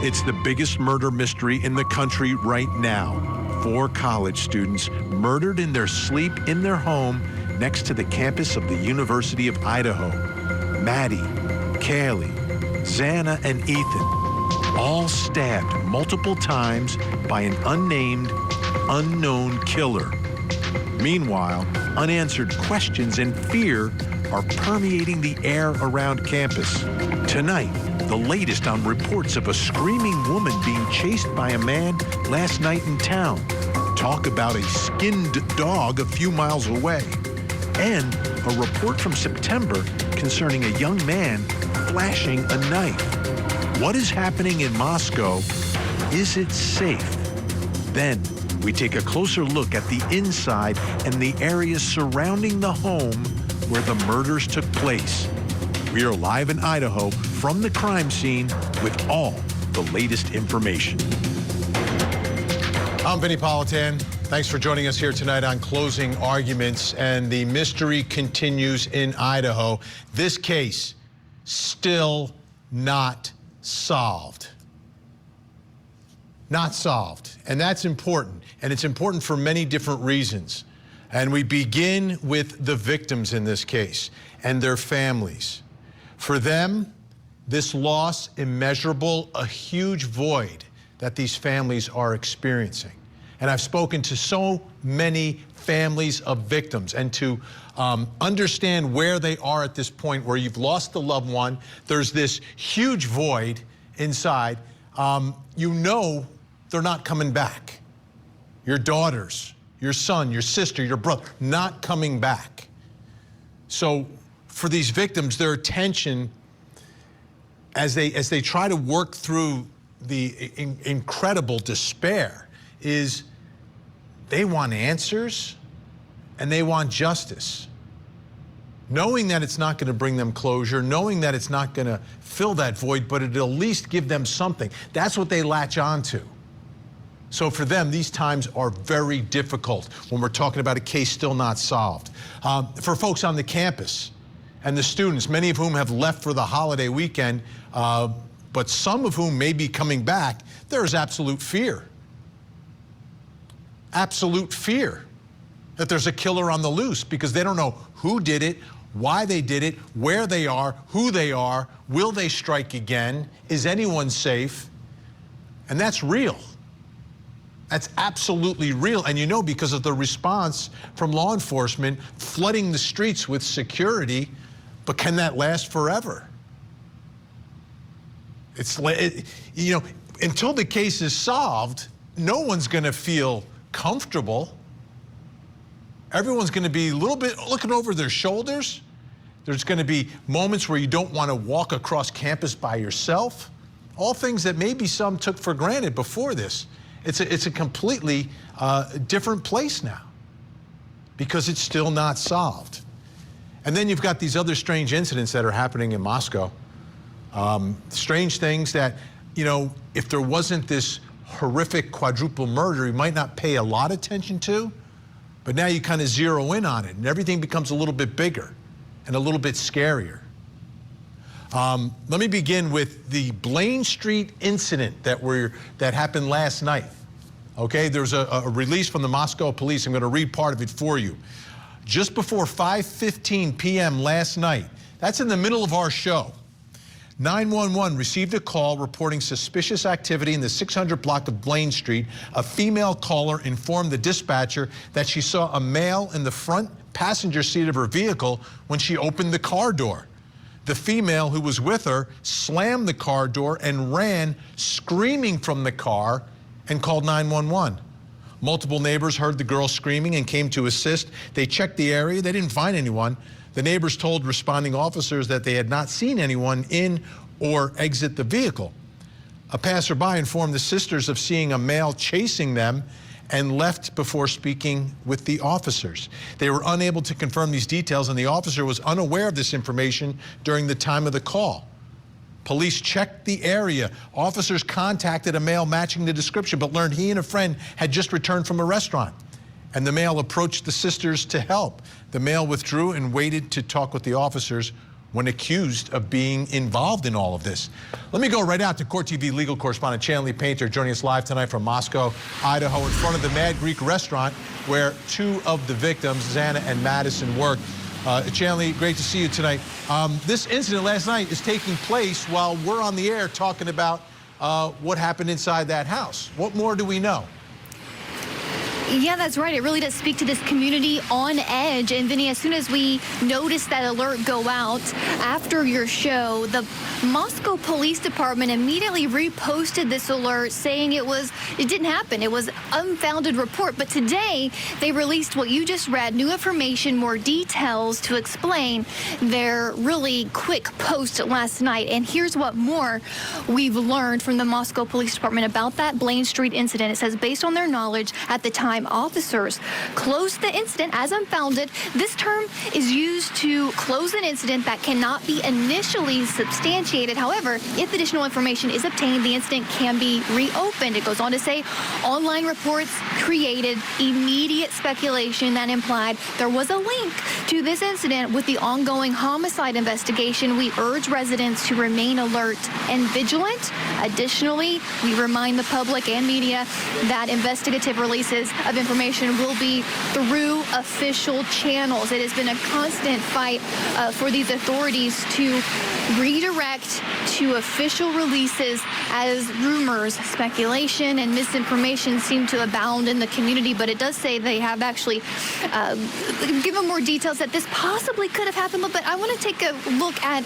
It's the biggest murder mystery in the country right now. 4 college students murdered in their sleep in their home next to the campus of the University of Idaho. Maddie, Kaylee, Xana, and Ethan, all stabbed multiple times by an unnamed, unknown killer. Meanwhile, unanswered questions and fear are permeating the air around campus. Tonight, the latest on reports of a screaming woman being chased by a man last night in town. Talk about a skinned dog a few miles away. And a report from September concerning a young man flashing a knife. What is happening in Moscow? Is it safe? Then we take a closer look at the inside and the areas surrounding the home where the murders took place. We are live in Idaho from the crime scene with all the latest information. I'm Vinny Politan. Thanks for joining us here tonight on Closing Arguments. And the mystery continues in Idaho. This case still not solved. Not solved. And that's important. And it's important for many different reasons. And we begin with the victims in this case and their families. For them, this loss immeasurable, a huge void that these families are experiencing. And I've spoken to so many families of victims, and to understand where they are at this point where you've lost a loved one, there's this huge void inside. You know they're not coming back. Your daughters, your son, your sister, your brother, not coming back. So for these victims, their attention as they try to work through the incredible despair is they want answers and they want justice. Knowing that it's not going to bring them closure, knowing that it's not going to fill that void, but it'll at least give them something. That's what they latch on to. So for them, these times are very difficult when we're talking about a case still not solved. For folks on the campus and the students, many of whom have left for the holiday weekend, but some of whom may be coming back, there is absolute fear. Absolute fear that there's a killer on the loose, because they don't know who did it, why they did it, where they are, who they are, will they strike again, is anyone safe? And that's real. That's absolutely real. And you know, because of the response from law enforcement flooding the streets with security, but can that last forever? You know, until the case is solved, no one's going to feel comfortable. Everyone's going to be a little bit looking over their shoulders. There's going to be moments where you don't want to walk across campus by yourself. All things that maybe some took for granted before this. It's a completely different place now because it's still not solved. And then you've got these other strange incidents that are happening in Moscow. Strange things that, you know, if there wasn't this horrific quadruple murder, you might not pay a lot of attention to, but now you kind of zero in on it and everything becomes a little bit bigger and a little bit scarier. Let me begin with the Blaine Street incident that happened last night. Okay, there's a release from the Moscow police. I'm going to read part of it for you. Just before 5:15 p.m. last night, that's in the middle of our show, 911 received a call reporting suspicious activity in the 600 block of Blaine Street. A female caller informed the dispatcher that she saw a male in the front passenger seat of her vehicle when she opened the car door. The female who was with her slammed the car door and ran screaming from the car and called 911. Multiple neighbors heard the girl screaming and came to assist. They checked the area. They didn't find anyone. The neighbors told responding officers that they had not seen anyone in or exit the vehicle. A passerby informed the sisters of seeing a male chasing them and left before speaking with the officers. They were unable to confirm these details, and the officer was unaware of this information during the time of the call. Police checked the area. Officers contacted a male matching the description, but learned he and a friend had just returned from a restaurant. And the male approached the sisters to help. The male withdrew and waited to talk with the officers, when accused of being involved in all of this. Let me go right out to Court TV legal correspondent Chanley Painter, joining us live tonight from Moscow, Idaho, in front of the Mad Greek restaurant where two of the victims, Xana and Madison, worked. Chanley, great to see you tonight. This incident last night is taking place while we're on the air talking about what happened inside that house. What more do we know? Yeah, that's right. It really does speak to this community on edge. And Vinny, as soon as we noticed that alert go out after your show, the Moscow Police Department immediately reposted this alert saying it didn't happen. It was unfounded report. But today they released what you just read, new information, more details to explain their really quick post last night. And here's what more we've learned from the Moscow Police Department about that Blaine Street incident. It says, based on their knowledge at the time, officers closed the incident as unfounded. This term is used to close an incident that cannot be initially substantiated. However, if additional information is obtained, the incident can be reopened. It goes on to say online reports created immediate speculation that implied there was a link to this incident with the ongoing homicide investigation. We urge residents to remain alert and vigilant. Additionally, we remind the public and media that investigative releases of information will be through official channels. It has been a constant fight for these authorities to redirect to official releases as rumors, speculation, and misinformation seem to abound in the community. But it does say they have actually given more details that this possibly could have happened. But I want to take a look at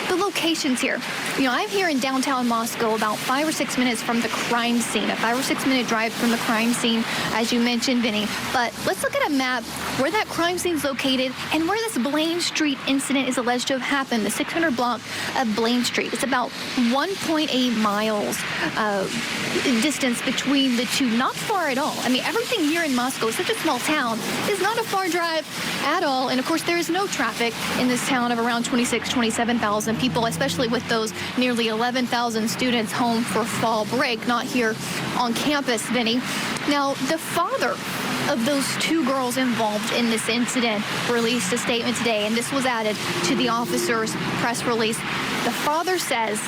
the locations here. You know, I'm here in downtown Moscow, about 5 or 6 minutes from the crime scene, a 5 or 6 minute drive from the crime scene, as you mentioned, Vinny. But let's look at a map where that crime scene is located and where this Blaine Street incident is alleged to have happened, the 600 block of Blaine Street. It's about 1.8 miles distance between the two, not far at all. I mean, everything here in Moscow, such a small town, is not a far drive at all. And of course, there is no traffic in this town of around 27,000 people, especially with those nearly 11,000 students home for fall break, not here on campus, Vinny. Now, the father of those two girls involved in this incident released a statement today, and this was added to the officer's press release. The father says,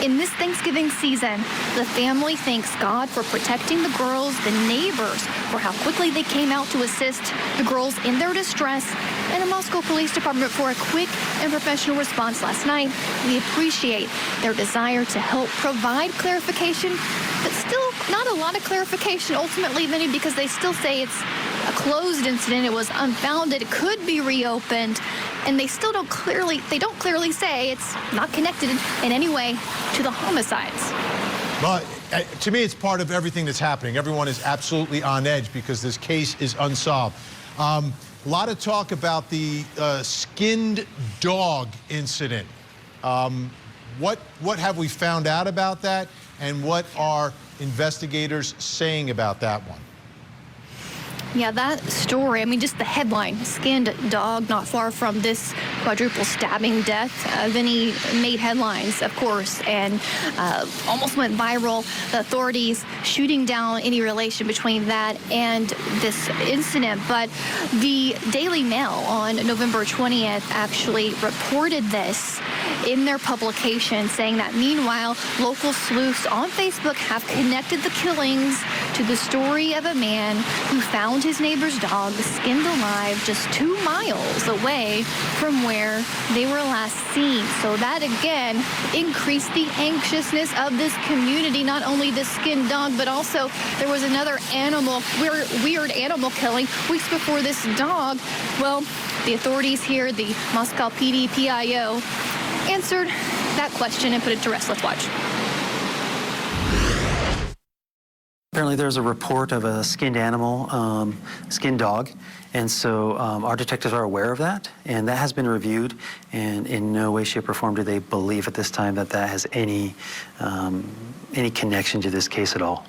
in this Thanksgiving season, the family thanks God for protecting the girls, the neighbors for how quickly they came out to assist the girls in their distress, and the Moscow Police Department for a quick and professional response last night. We appreciate their desire to help provide clarification, but still not a lot of clarification ultimately, Vinny, because they still say it's a closed incident. It was unfounded. It could be reopened. And they still don't clearly say it's not connected in any way to the homicides. But to me, it's part of everything that's happening. Everyone is absolutely on edge because this case is unsolved. A lot of talk about the skinned dog incident. What have we found out about that, and what are investigators saying about that one? Yeah, that story, I mean, just the headline, skinned dog not far from this quadruple stabbing death. Vinny made headlines, of course, and almost went viral. The authorities shooting down any relation between that and this incident. But the Daily Mail on November 20th actually reported this in their publication, saying that meanwhile, local sleuths on Facebook have connected the killings to the story of a man who found his neighbor's dog skinned alive just 2 miles away from where they were last seen. So that again increased the anxiousness of this community. Not only the skinned dog, but also there was another animal, weird animal killing weeks before this dog. Well, the authorities here, the Moscow PD PIO, answered that question and put it to rest. Let's watch. Apparently there's a report of a skinned animal, skinned dog, and so our detectives are aware of that, and that has been reviewed, and in no way, shape, or form do they believe at this time that that has any connection to this case at all.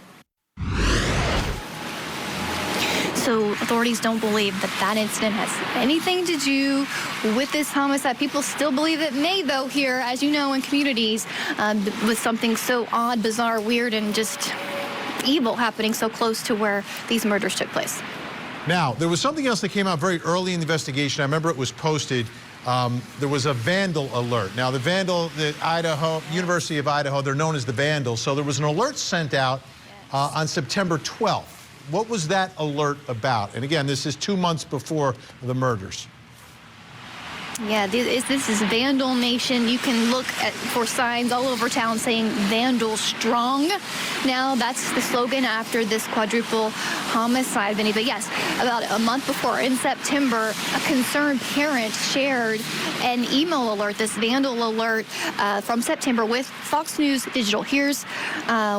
So authorities don't believe that that incident has anything to do with this homicide. People still believe it may, though, here, as you know, in communities, with something so odd, bizarre, weird, and just evil happening so close to where these murders took place. Now, there was something else that came out very early in the investigation. I remember it was posted there was a vandal alert. Now, the University of Idaho, they're known as the Vandals. So there was an alert sent out on September 12th. What was that alert about? And again, this is 2 months before the murders. Yeah, this is Vandal Nation. You can look for signs all over town saying Vandal Strong. Now, that's the slogan after this quadruple homicide, Vinny. But yes, about a month before, in September, a concerned parent shared an email alert, this Vandal alert from September with Fox News Digital. Here's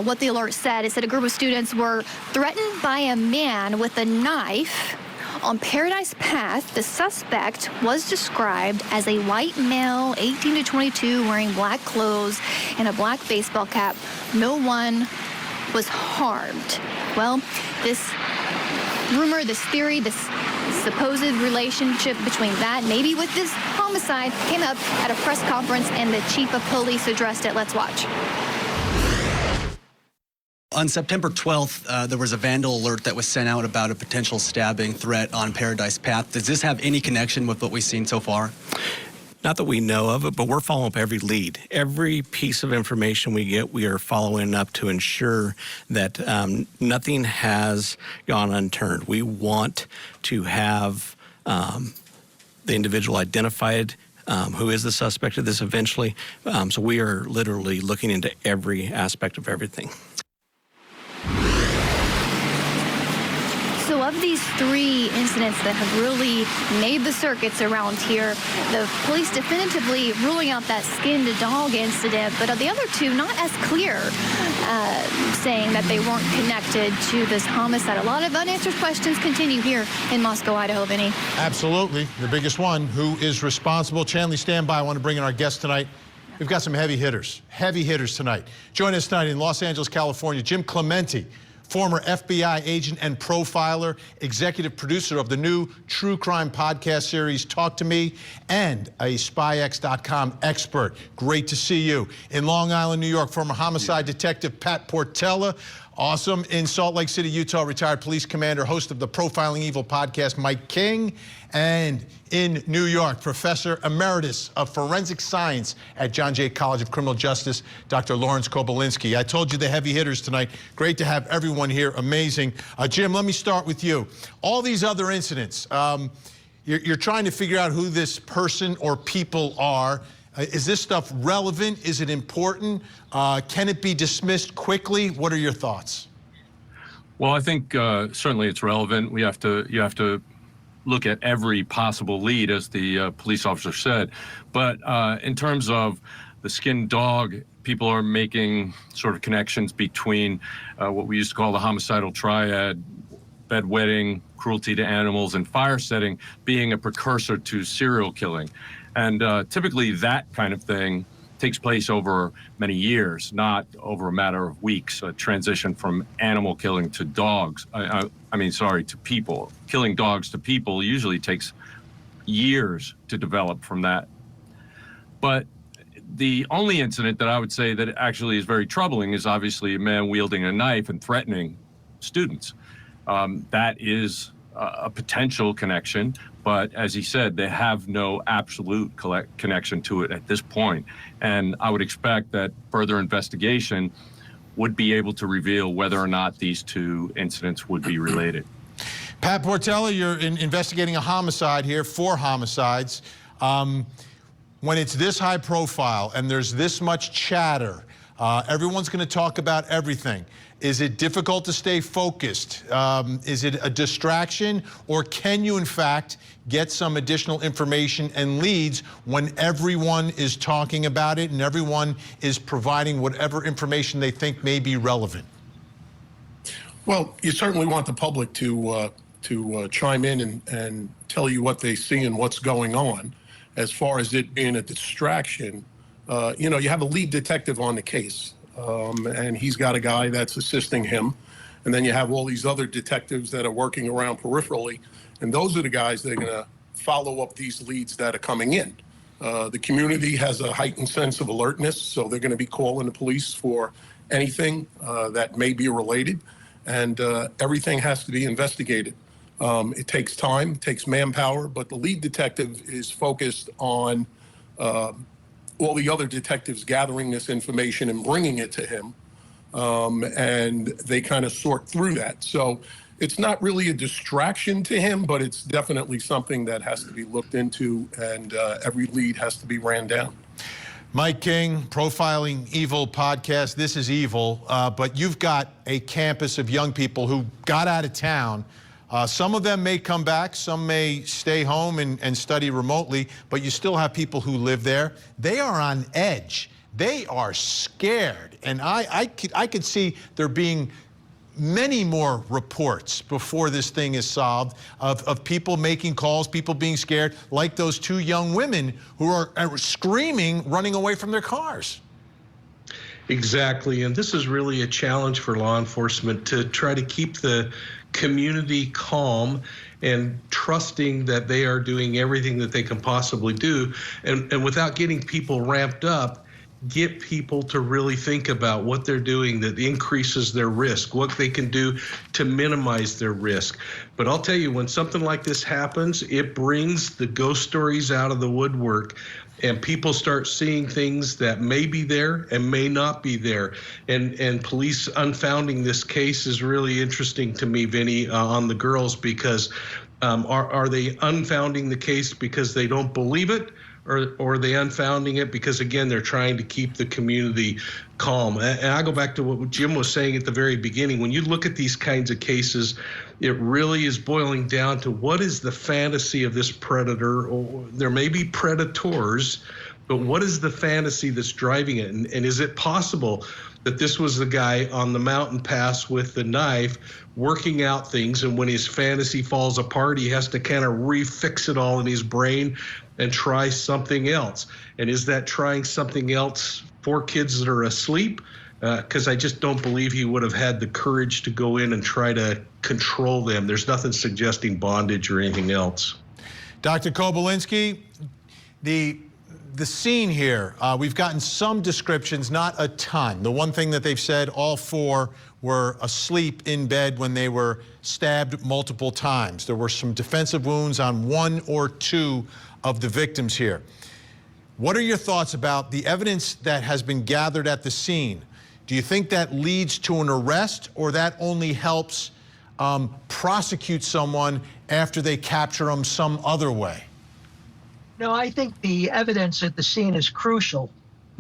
what the alert said. It said a group of students were threatened by a man with a knife on Paradise Path. The suspect was described as a white male, 18 to 22, wearing black clothes and a black baseball cap. No one was harmed. Well, this rumor, this theory, this supposed relationship between that, maybe with this homicide, came up at a press conference and the chief of police addressed it. Let's watch. On September 12th, there was a vandal alert that was sent out about a potential stabbing threat on Paradise Path. Does this have any connection with what we've seen so far? Not that we know of it, but we're following up every lead. Every piece of information we get, we are following up to ensure that nothing has gone unturned. We want to have the individual identified, who is the suspect of this eventually. So we are literally looking into every aspect of everything. So of these 3 incidents that have really made the circuits around here, the police definitively ruling out that skin-to-dog incident, but of the other 2, not as clear, saying that they weren't connected to this homicide. A lot of unanswered questions continue here in Moscow, Idaho, Vinny. Absolutely. The biggest one, who is responsible? Chanley, stand by. I want to bring in our guest tonight. We've got some heavy hitters tonight. Join us tonight in Los Angeles, California, Jim Clemente, former FBI agent and profiler, executive producer of the new true crime podcast series, Talk to Me, and a SpyX.com expert. Great to see you. In Long Island, New York, former homicide detective Pat Portella. Awesome. In Salt Lake City, Utah, retired police commander, host of the Profiling Evil podcast, Mike King. And in New York, professor emeritus of forensic science at John Jay College of Criminal Justice, Dr. Lawrence Kobylsky. I told you the heavy hitters tonight. Great to have everyone here. Amazing. Jim, let me start with you. All these other incidents, you're trying to figure out who this person or people are. Is this stuff relevant? Is it important? Can it be dismissed quickly? What are your thoughts? Well, I think certainly it's relevant. You have to look at every possible lead, as the police officer said. But in terms of the skin dog, people are making sort of connections between what we used to call the homicidal triad, bedwetting, cruelty to animals, and fire setting being a precursor to serial killing. And typically that kind of thing takes place over many years, not over a matter of weeks. A transition from animal killing to dogs, to people. Killing dogs to people usually takes years to develop from that. But the only incident that I would say that actually is very troubling is obviously a man wielding a knife and threatening students. That is a potential connection, but as he said, they have no absolute connection to it at this point. And I would expect that further investigation would be able to reveal whether or not these 2 incidents would be related. Pat Portella, you're investigating a homicide here, 4 homicides. When it's this high profile and there's this much chatter, everyone's going to talk about everything. Is it difficult to stay focused? Is it a distraction, or can you, in fact, get some additional information and leads when everyone is talking about it and everyone is providing whatever information they think may be relevant? Well, you certainly want the public to chime in and tell you what they see and what's going on. As far as it being a distraction, you have a lead detective on the case. And he's got a guy that's assisting him. And then you have all these other detectives that are working around peripherally. And those are the guys that are going to follow up these leads that are coming in. The community has a heightened sense of alertness, so they're going to be calling the police for anything that may be related. And everything has to be investigated. It takes time, it takes manpower, but the lead detective is focused on all the other detectives gathering this information and bringing it to him. And they kind of sort through that. So it's not really a distraction to him, but it's definitely something that has to be looked into, and every lead has to be ran down. Mike King, Profiling Evil podcast. This is evil, but you've got a campus of young people who got out of town. Some of them may come back, some may stay home and study remotely, but you still have people who live there. They are on edge. They are scared, and I could see there being many more reports before this thing is solved of people making calls, people being scared, like those two young women who are screaming, running away from their cars. Exactly, and this is really a challenge for law enforcement to try to keep the community calm and trusting that they are doing everything that they can possibly do, and without getting people ramped up, get people to really think about what they're doing that increases their risk, what they can do to minimize their risk. But I'll tell you, when something like this happens, it brings the ghost stories out of the woodwork, and people start seeing things that may be there and may not be there. And police unfounding this case is really interesting to me, Vinny, on the girls, because are they unfounding the case because they don't believe it? Or are they unfounding it because, again, they're trying to keep the community calm? And I go back to what Jim was saying at the very beginning. When you look at these kinds of cases, it really is boiling down to what is the fantasy of this predator, or there may be predators, but what is the fantasy that's driving it? And is it possible that this was the guy on the mountain pass with the knife working out things, and when his fantasy falls apart, he has to kind of refix it all in his brain and try something else? And is that trying something else for kids that are asleep? Because I just don't believe he would have had the courage to go in and try to control them. There's nothing suggesting bondage or anything else. Dr. Kobylinski, the scene here, we've gotten some descriptions, not a ton. The one thing that they've said, all four were asleep in bed when they were stabbed multiple times. There were some defensive wounds on one or two of the victims here. What are your thoughts about the evidence that has been gathered at the scene? Do you think that leads to an arrest, or that only helps prosecute someone after they capture them some other way? No, I think the evidence at the scene is crucial.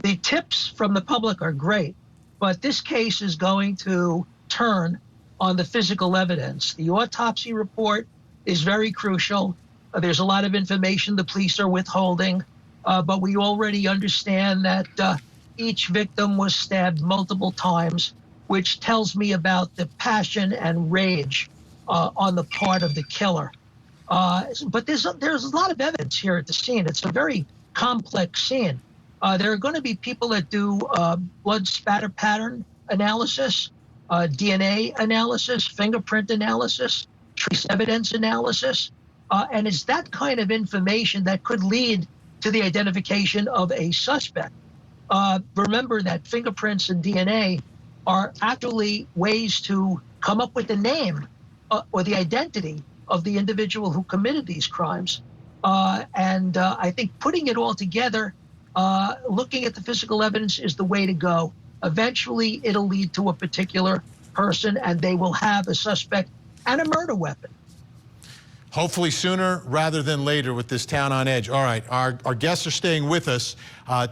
The tips from the public are great, but this case is going to turn on the physical evidence. The autopsy report is very crucial. There's a lot of information the police are withholding, but we already understand that each victim was stabbed multiple times, which tells me about the passion and rage on the part of the killer. But there's a lot of evidence here at the scene. It's a very complex scene. There are going to be people that do blood spatter pattern analysis, DNA analysis, fingerprint analysis, trace evidence analysis. And it's that kind of information that could lead to the identification of a suspect. Remember that fingerprints and DNA are actually ways to come up with the name or the identity of the individual who committed these crimes. And I think putting it all together, looking at the physical evidence is the way to go. Eventually, it'll lead to a particular person, and they will have a suspect and a murder weapon. Hopefully sooner rather than later with this town on edge. All right, our guests are staying with us.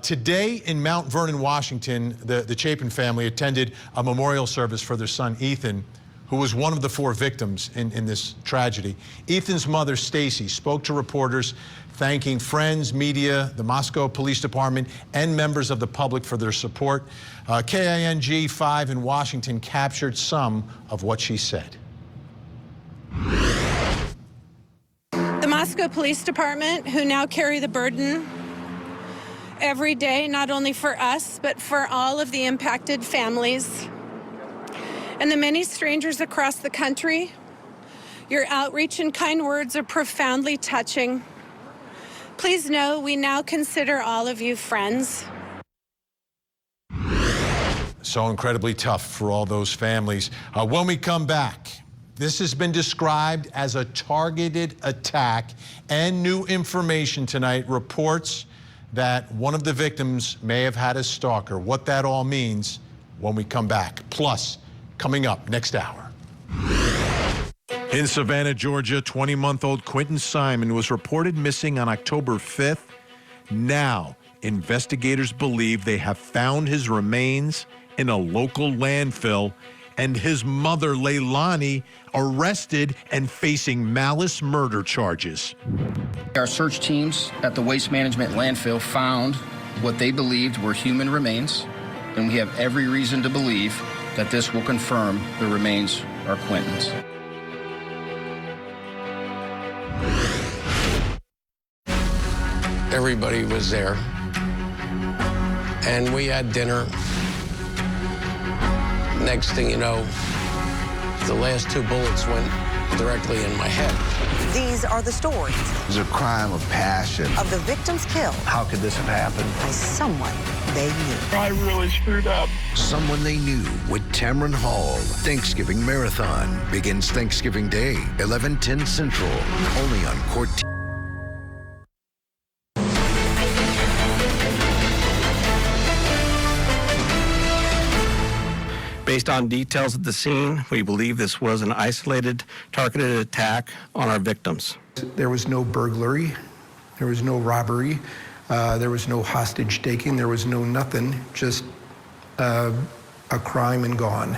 Today in Mount Vernon, Washington, the Chapin family attended a memorial service for their son, Ethan, who was one of the four victims in this tragedy. Ethan's mother, Stacy, spoke to reporters thanking friends, media, the Moscow Police Department, and members of the public for their support. KING 5 in Washington captured some of what she said. The Moscow Police Department, who now carry the burden every day, not only for us, but for all of the impacted families, and the many strangers across the country, your outreach and kind words are profoundly touching. Please know we now consider all of you friends. So incredibly tough for all those families. When we come back, This has been described as a targeted attack, and new information tonight reports that one of the victims may have had a stalker. What that all means when we come back. Plus, coming up next hour. In Savannah, Georgia, 20-month-old Quentin Simon was reported missing on October 5th. Now, investigators believe they have found his remains in a local landfill, and his mother, Leilani, arrested and facing malice murder charges. Our search teams at the waste management landfill found what they believed were human remains, and we have every reason to believe that this will confirm the remains are Quentin's. Everybody was there, and we had dinner. Next thing you know, the last 2 bullets went directly in my head. These are the stories. It was a crime of passion. Of the victims killed. How could this have happened? By someone they knew. I really screwed up. Someone they knew with Tamron Hall. Thanksgiving Marathon begins Thanksgiving Day, 11:10 Central, only on Court TV. Based on details at the scene, we believe this was an isolated, targeted attack on our victims. There was no burglary, there was no robbery, there was no hostage taking, there was no nothing, just a crime and gone.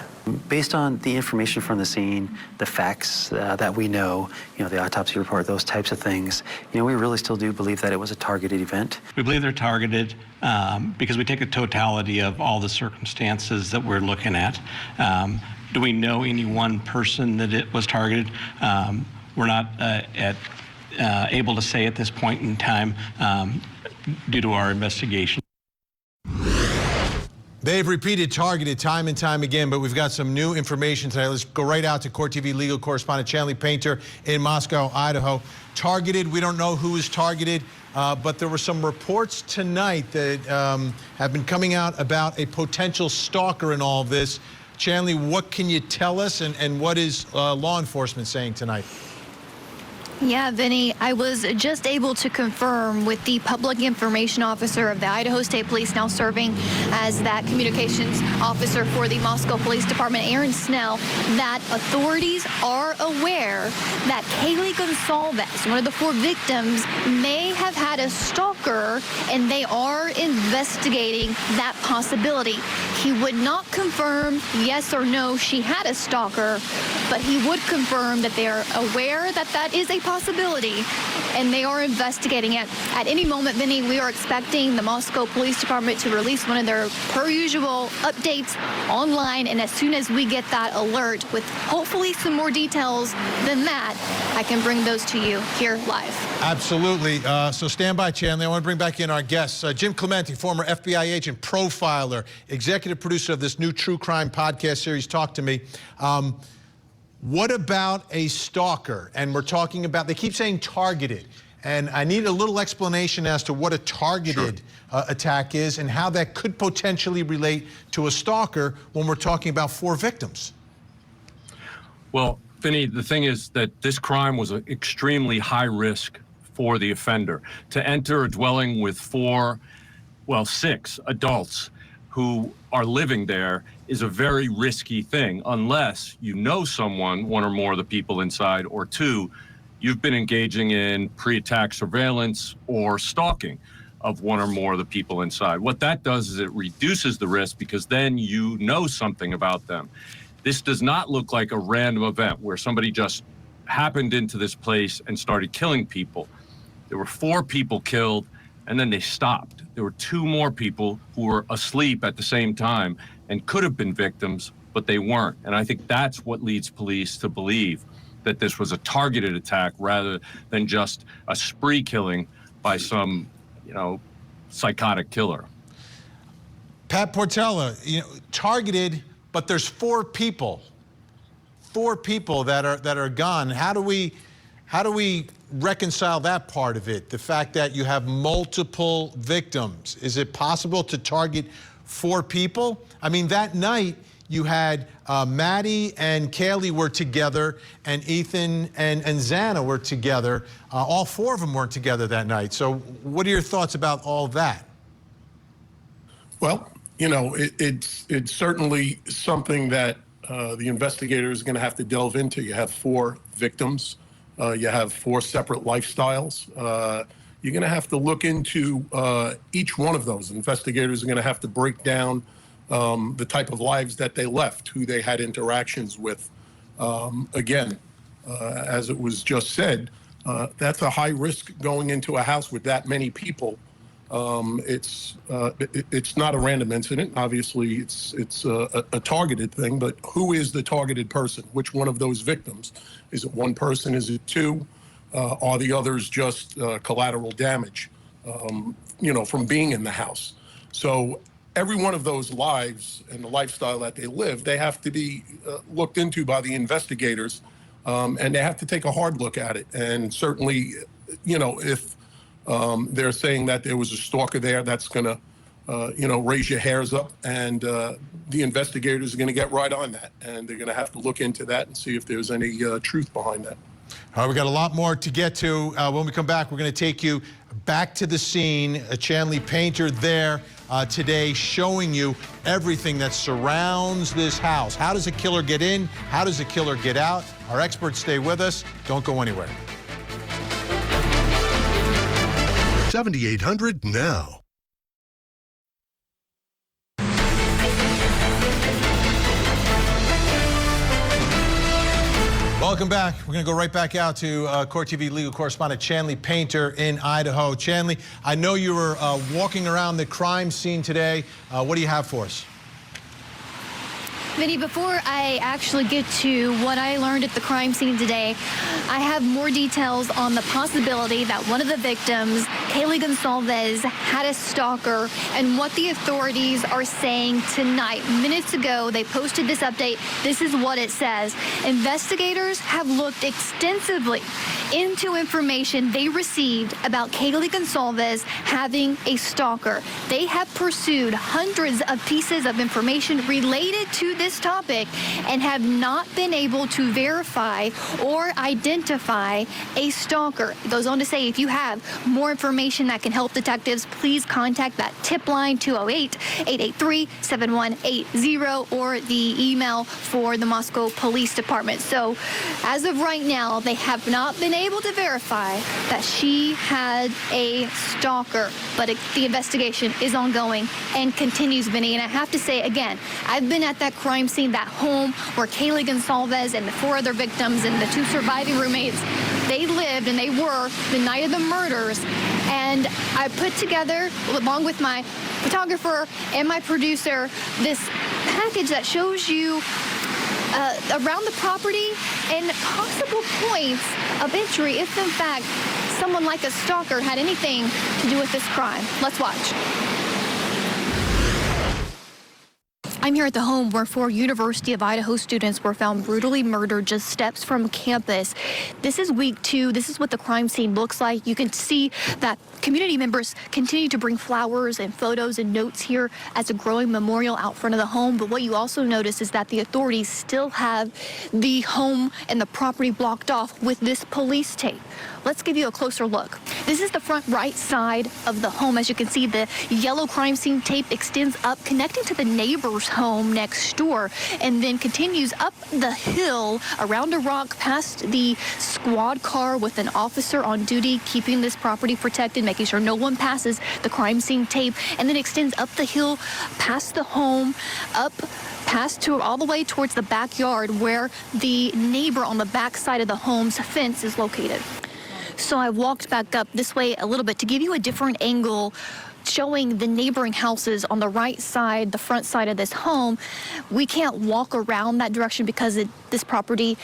Based on the information from the scene, the facts that we know, the autopsy report, those types of things, we really still do believe that it was a targeted event. We believe they're targeted because we take a totality of all the circumstances that we're looking at. Do we know any one person that it was targeted? We're not able to say at this point in time due to our investigation. They've repeated targeted time and time again, but we've got some new information tonight. Let's go right out to Court TV legal correspondent Chanley Painter in Moscow, Idaho. Targeted, we don't know who is targeted, but there were some reports tonight that have been coming out about a potential stalker in all of this. Chanley, what can you tell us, and what is law enforcement saying tonight? Yeah, Vinny, I was just able to confirm with the public information officer of the Idaho State Police, now serving as that communications officer for the Moscow Police Department, Aaron Snell, that authorities are aware that Kaylee Gonsalves, one of the 4 victims, may have had a stalker, and they are investigating that possibility. He would not confirm yes or no she had a stalker, but he would confirm that they are aware that that is a possibility, and they are investigating it. At any moment, Vinny, we are expecting the Moscow Police Department to release one of their per usual updates online, and as soon as we get that alert with hopefully some more details than that, I can bring those to you here live. Absolutely. So stand by, Chanley. I want to bring back in our guests. Jim Clemente, former FBI agent, profiler, executive producer of this new true crime podcast series, Talk to Me. What about a stalker? And we're talking about, they keep saying targeted. And I need a little explanation as to what a targeted attack is and how that could potentially relate to a stalker when we're talking about 4 victims. Well, Vinny, the thing is that this crime was extremely high risk for the offender. To enter a dwelling with 6 adults who are living there is a very risky thing, unless you know someone, 1 or more of the people inside, or 2, you've been engaging in pre-attack surveillance or stalking of 1 or more of the people inside. What that does is it reduces the risk because then you know something about them. This does not look like a random event where somebody just happened into this place and started killing people. There were 4 people killed, and then they stopped. There were 2 more people who were asleep at the same time and could have been victims, but they weren't. And I think that's what leads police to believe that this was a targeted attack rather than just a spree killing by some, psychotic killer. Pat Portella, targeted, but there's 4 people that are gone. How do we reconcile that part of it? The fact that you have multiple victims. Is it possible to target 4 people? I mean, that night you had Maddie and Kaylee were together, and Ethan and Xana were together. All four of them weren't together that night. So what are your thoughts about all that? Well, you know, it's certainly something that the investigator is going to have to delve into. You have 4 victims. You have 4 separate lifestyles. You're going to have to look into each one of those. Investigators are going to have to break down the type of lives that they left, who they had interactions with. Again, as it was just said, that's a high risk going into a house with that many people. It's not a random incident. Obviously, it's a targeted thing, but who is the targeted person? Which one of those victims? Is it one person? Is it 2? Are the others just collateral damage, you know, from being in the house? So every one of those lives and the lifestyle that they live, they have to be looked into by the investigators, and they have to take a hard look at it. And certainly, you know, if they're saying that there was a stalker there, that's going to, you know, raise your hairs up. And the investigators are going to get right on that. And they're going to have to look into that and see if there's any truth behind that. All right, we got a lot more to get to. When we come back, we're going to take you back to the scene. Chanley Painter there today showing you everything that surrounds this house. How does a killer get in? How does a killer get out? Our experts stay with us. Don't go anywhere. 7800 now. Welcome back. We're going to go right back out to Court TV legal correspondent Chanley Painter in Idaho. Chanley, I know you were walking around the crime scene today. What do you have for us? Vinny, before I actually get to what I learned at the crime scene today, I have more details on the possibility that one of the victims, Kaylee Gonsalves, had a stalker and what the authorities are saying tonight. Minutes ago, they posted this update. This is what it says. Investigators have looked extensively into information they received about Kaylee Gonsalves having a stalker. They have pursued hundreds of pieces of information related to this topic and have not been able to verify or identify a stalker. It goes on to say, if you have more information that can help detectives, please contact that tip line 208-883-7180 or the email for the Moscow Police Department. So as of right now, they have not been able to verify that she had a stalker, but the investigation is ongoing and continues, Vinny. And I have to say again, I've been at that crime scene, that home where Kaylee Gonsalves and the 4 other victims and the 2 surviving roommates, they lived and they were the night of the murders. And I put together, along with my photographer and my producer, this package that shows you around the property and possible points of entry if in fact someone like a stalker had anything to do with this crime. Let's watch. I'm here at the home where 4 University of Idaho students were found brutally murdered just steps from campus. This is week 2. This is what the crime scene looks like. You can see that community members continue to bring flowers and photos and notes here as a growing memorial out front of the home. But what you also notice is that the authorities still have the home and the property blocked off with this police tape. Let's give you a closer look. This is the front right side of the home. As you can see, the yellow crime scene tape extends up, connecting to the neighbor's home next door, and then continues up the hill around a rock past the squad car with an officer on duty keeping this property protected, making sure no one passes the crime scene tape, and then extends up the hill past the home, up past to all the way towards the backyard where the neighbor on the back side of the home's fence is located. So I walked back up this way a little bit to give you a different angle, showing the neighboring houses on the right side, the front side of this home. We can't walk around that direction because this property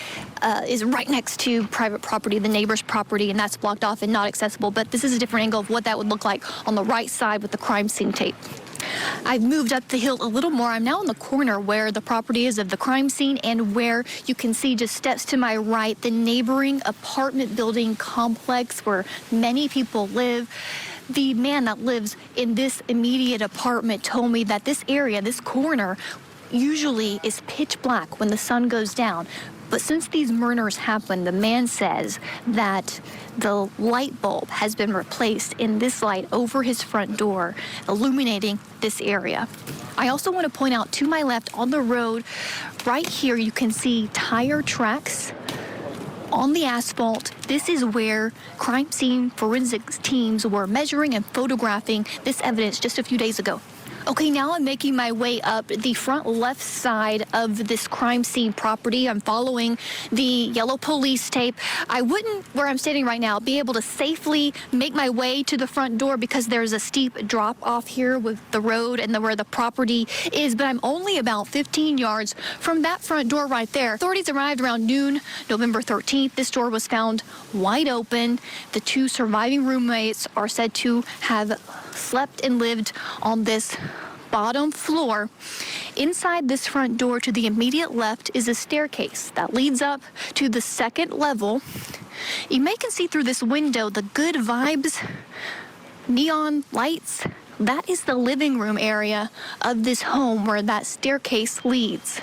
is right next to private property, the neighbor's property, and that's blocked off and not accessible. But this is a different angle of what that would look like on the right side with the crime scene tape. I've moved up the hill a little more. I'm now in the corner where the property is of the crime scene and where you can see just steps to my right, the neighboring apartment building complex where many people live. The man that lives in this immediate apartment told me that this area, this corner, usually is pitch black when the sun goes down. But since these murders happened, the man says that the light bulb has been replaced in this light over his front door, illuminating this area. I also want to point out to my left on the road, right here, you can see tire tracks on the asphalt. This is where crime scene forensics teams were measuring and photographing this evidence just a few days ago. Okay, now I'm making my way up the front left side of this crime scene property. I'm following the yellow police tape. I wouldn't, where I'm standing right now, be able to safely make my way to the front door because there's a steep drop off here with the road and where the property is, but I'm only about 15 yards from that front door right there. Authorities arrived around noon, November 13th. This door was found wide open. The 2 surviving roommates are said to have slept and lived on this bottom floor. Inside this front door to the immediate left is a staircase that leads up to the second level. You may can see through this window the good vibes, neon lights. That is the living room area of this home where that staircase leads.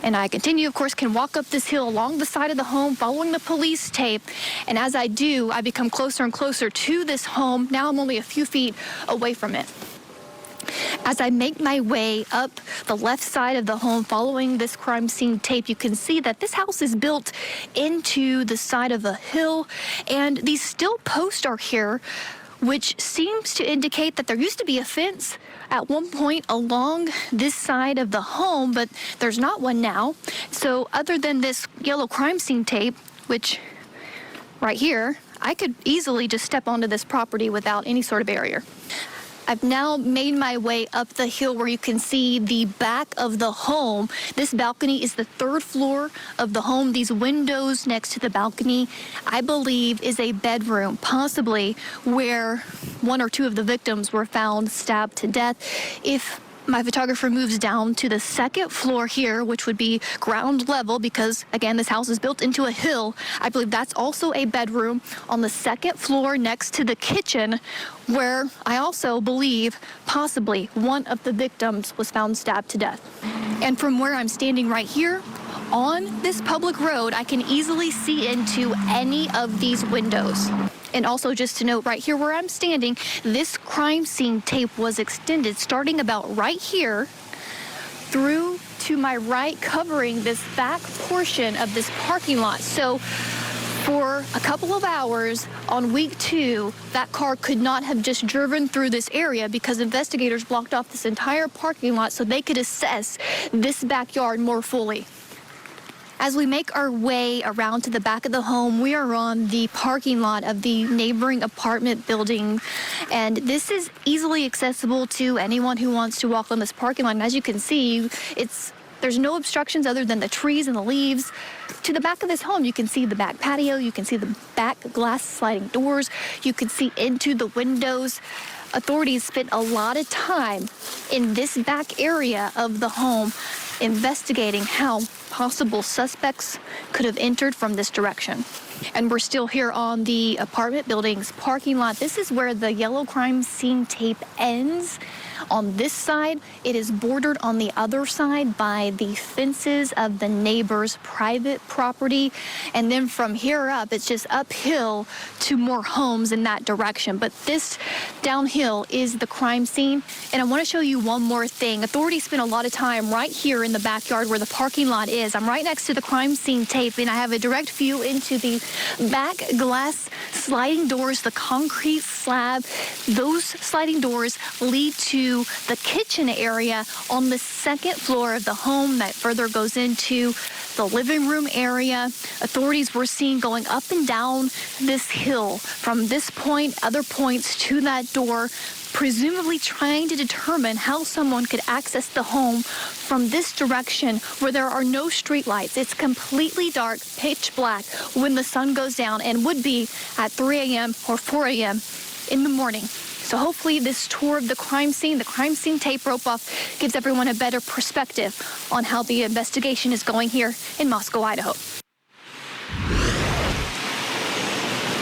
And I continue, of course, can walk up this hill along the side of the home, following the police tape. And as I do, I become closer and closer to this home. Now I'm only a few feet away from it. As I make my way up the left side of the home following this crime scene tape, you can see that this house is built into the side of a hill, and these steel posts are here, which seems to indicate that there used to be a fence at one point along this side of the home, but there's not one now. So other than this yellow crime scene tape, which right here, I could easily just step onto this property without any sort of barrier. I've now made my way up the hill where you can see the back of the home. This balcony is the 3rd floor of the home. These windows next to the balcony, I believe, is a bedroom, possibly where 1 or 2 of the victims were found stabbed to death. If my photographer moves down to the 2nd floor here, which would be ground level because, again, this house is built into a hill. I believe that's also a bedroom on the 2nd floor next to the kitchen, where I also believe possibly one of the victims was found stabbed to death. And from where I'm standing right here, on this public road, I can easily see into any of these windows. And also, just to note, right here where I'm standing, this crime scene tape was extended starting about right here through to my right, covering this back portion of this parking lot. So for a couple of hours on week 2, that car could not have just driven through this area because investigators blocked off this entire parking lot so they could assess this backyard more fully. As we make our way around to the back of the home, we are on the parking lot of the neighboring apartment building, and this is easily accessible to anyone who wants to walk on this parking lot. And as you can see, there's no obstructions other than the trees and the leaves. To the back of this home, you can see the back patio, you can see the back glass sliding doors, you can see into the windows. Authorities spent a lot of time in this back area of the home investigating how possible suspects could have entered from this direction. And we're still here on the apartment building's parking lot. This is where the yellow crime scene tape ends. On this side, it is bordered on the other side by the fences of the neighbor's private property. And then from here up, it's just uphill to more homes in that direction. But this downhill is the crime scene. And I want to show you one more thing. Authorities spent a lot of time right here in the backyard where the parking lot is. I'm right next to the crime scene tape, and I have a direct view into the back glass sliding doors, the concrete slab. Those sliding doors lead to the kitchen area on the 2nd floor of the home that further goes into the living room area. Authorities were seen going up and down this hill from this point, other points to that door, presumably trying to determine how someone could access the home from this direction where there are no street lights. It's completely dark, pitch black when the sun goes down, and would be at 3 a.m. or 4 a.m. in the morning. So hopefully this tour of the crime scene tape rope-off, gives everyone a better perspective on how the investigation is going here in Moscow, Idaho.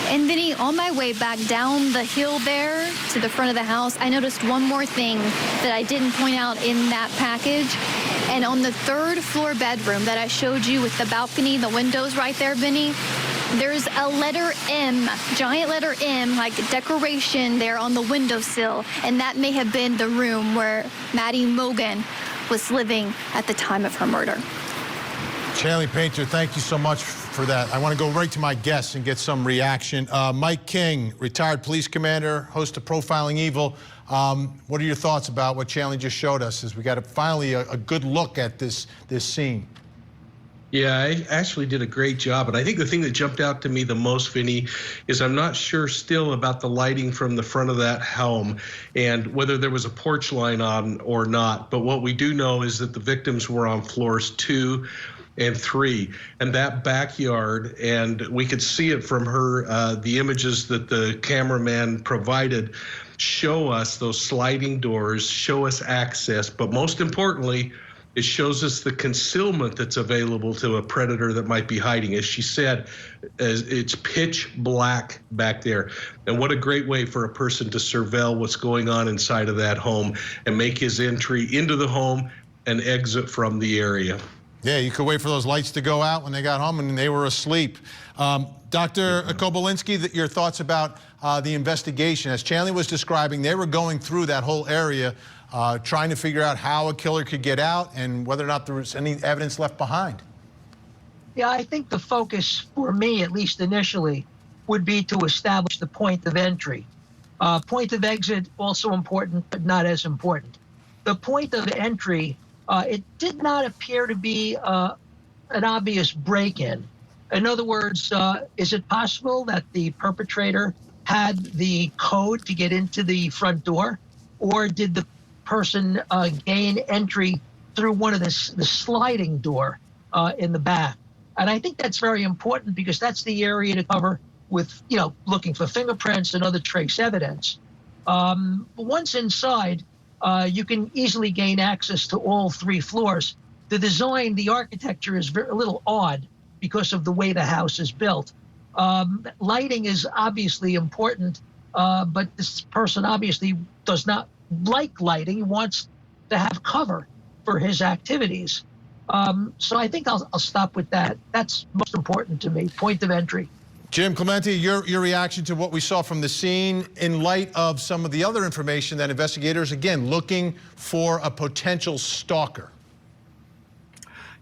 And Vinny, on my way back down the hill there to the front of the house, I noticed one more thing that I didn't point out in that package, And on the 3rd floor bedroom that I showed you with the balcony, the windows right there, Vinny, there's a letter M, giant letter M, like decoration there on the windowsill. And that may have been the room where Maddie Mogen was living at the time of her murder. Chanley Painter, thank you so much for that. I want to go right to my guests and get some reaction. Mike King, retired police commander, host of Profiling Evil. What are your thoughts about what Chanley just showed us as we got finally a good look at this scene? Yeah, I actually did a great job. And I think the thing that jumped out to me the most, Vinny, is I'm not sure still about the lighting from the front of that home and whether there was a porch line on or not. But what we do know is that the victims were on floors 2 and 3, and that backyard, and we could see it from her, the images that the cameraman provided show us those sliding doors, show us access, but most importantly, it shows us the concealment that's available to a predator that might be hiding. As she said, it's pitch black back there. And what a great way for a person to surveil what's going on inside of that home and make his entry into the home and exit from the area. Yeah, you could wait for those lights to go out when they got home and they were asleep. Dr. Kobolinski, your thoughts about the investigation. As Chanley was describing, they were going through that whole area trying to figure out how a killer could get out and whether or not there was any evidence left behind. Yeah, I think the focus for me, at least initially, would be to establish the point of entry. Point of exit, also important, but not as important. The point of entry, it did not appear to be an obvious break-in. In other words, is it possible that the perpetrator had the code to get into the front door, or did the person gain entry through one of the sliding door in the back? And I think that's very important because that's the area to cover with, looking for fingerprints and other trace evidence. Once inside, you can easily gain access to all 3 floors. The design, the architecture is a little odd because of the way the house is built. Lighting is obviously important, but this person obviously does not like lighting. He wants to have cover for his activities. So I think I'll stop with that. That's most important to me, point of entry. Jim Clemente, your reaction to what we saw from the scene in light of some of the other information that investigators, again, looking for a potential stalker.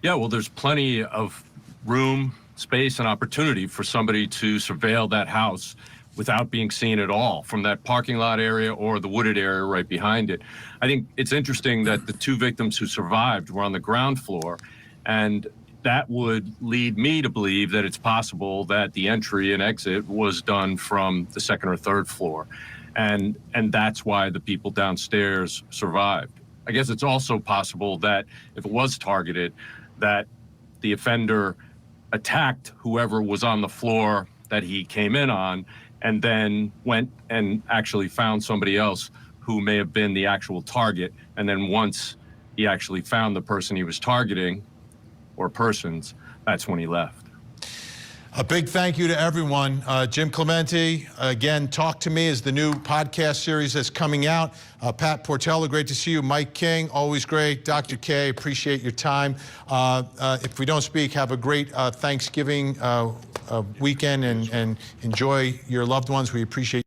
Yeah, well, there's plenty of room, space, and opportunity for somebody to surveil that house without being seen at all from that parking lot area or the wooded area right behind it. I think it's interesting that the 2 victims who survived were on the ground floor, and that would lead me to believe that it's possible that the entry and exit was done from the 2nd or 3rd floor. And that's why the people downstairs survived. I guess it's also possible that if it was targeted, that the offender attacked whoever was on the floor that he came in on, and then went and actually found somebody else who may have been the actual target. And then once he actually found the person he was targeting, or persons, that's when he left. A big thank you to everyone. Jim Clemente, again, Talk to Me is the new podcast series that's coming out. Pat Portella, great to see you. Mike King, always great. Dr. K, appreciate your time. If we don't speak, have a great Thanksgiving weekend and enjoy your loved ones. We appreciate